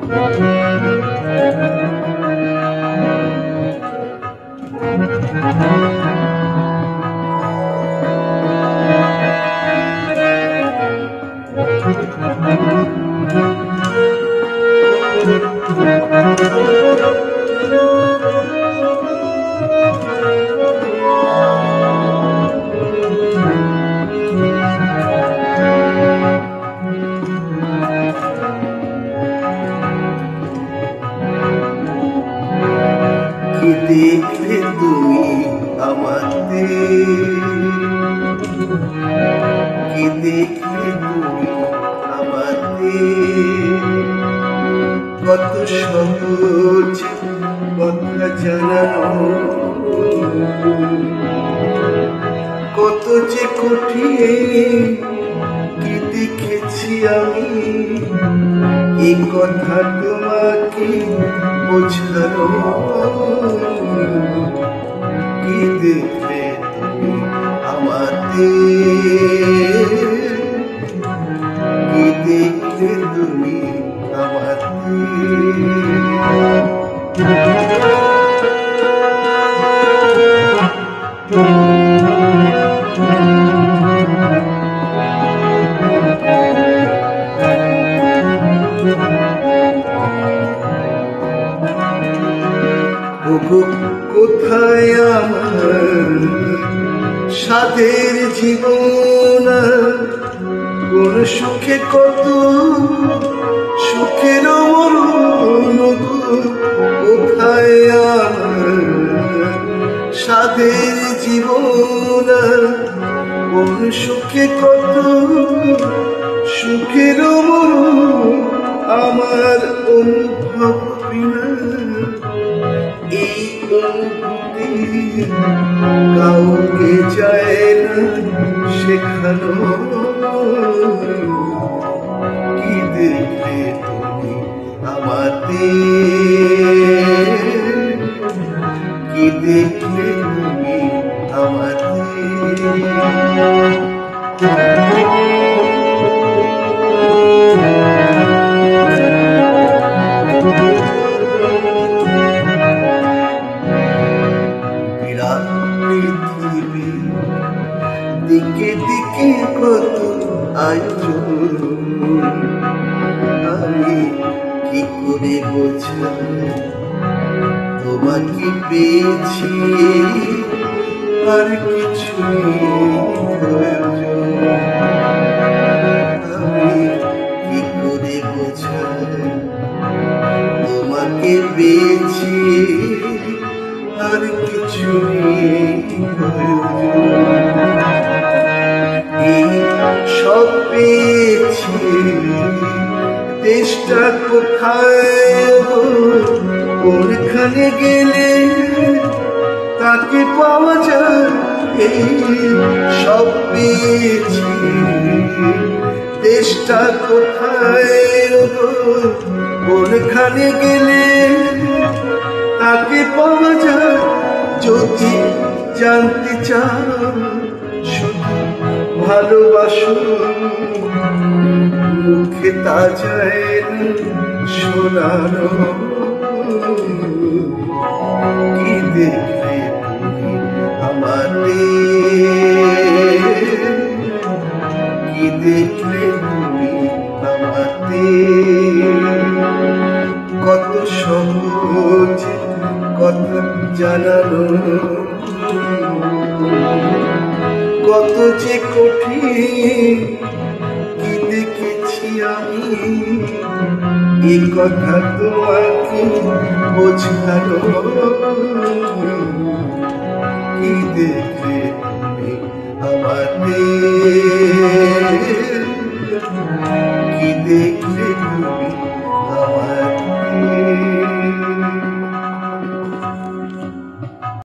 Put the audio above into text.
কি দেখলে তুমি আমাতে, কি দেখলে তুমি আমাতে, কত সহজ কথা জানানো, কত যে কঠিন কি দেখেছি আমি, এই কথা তোমাকে বোঝানো। কি দেখলে তুমি আমাতে, কি দেখলে তুমি আমাতে। কোথায় আমার সাধের জীবন, কোন সুখে কত সুখের মরণ। কোথায় আমার সাধের জীবন, কোন সুখে কত সুখের মরণ। আমার অনুভব বিনা এই অনুভূতি কাউকে যায় না শেখানো। কি দেখলে তুমি আমাতে, কি দেখলে তুমি আমাতে। পৃথিবী দিকে দিকে কত আয়োজন, আমি কি করে বোঝাই তোমাকে পেয়েছি, আর কিছু প্রয়োজন। আমি কি করে বোঝাই তোমাকে পেয়েছি, আর কিছু এই সব পেয়েছি। দেশটা কোথায়, কোনখানে গেলে তাকে পাওয়া যায়। এই সব পেয়েছি। দেশটা কোথায়, কোনখানে গেলে তাকে পাওয়া যায়। যদি জানতে চাও শুধু ভালোবাসো, মুখে তা যায় না শোনানো। কি দেখলে তুমি আমাতে, কি দেখলে তুমি আমাতে। কত সহজ কথা জানানো, কত যে কঠিন কি দেখেছি আমি, এই কথা তোমাকে বোঝানো। কি দেখলে তুমি আমাতে, কি দেখলে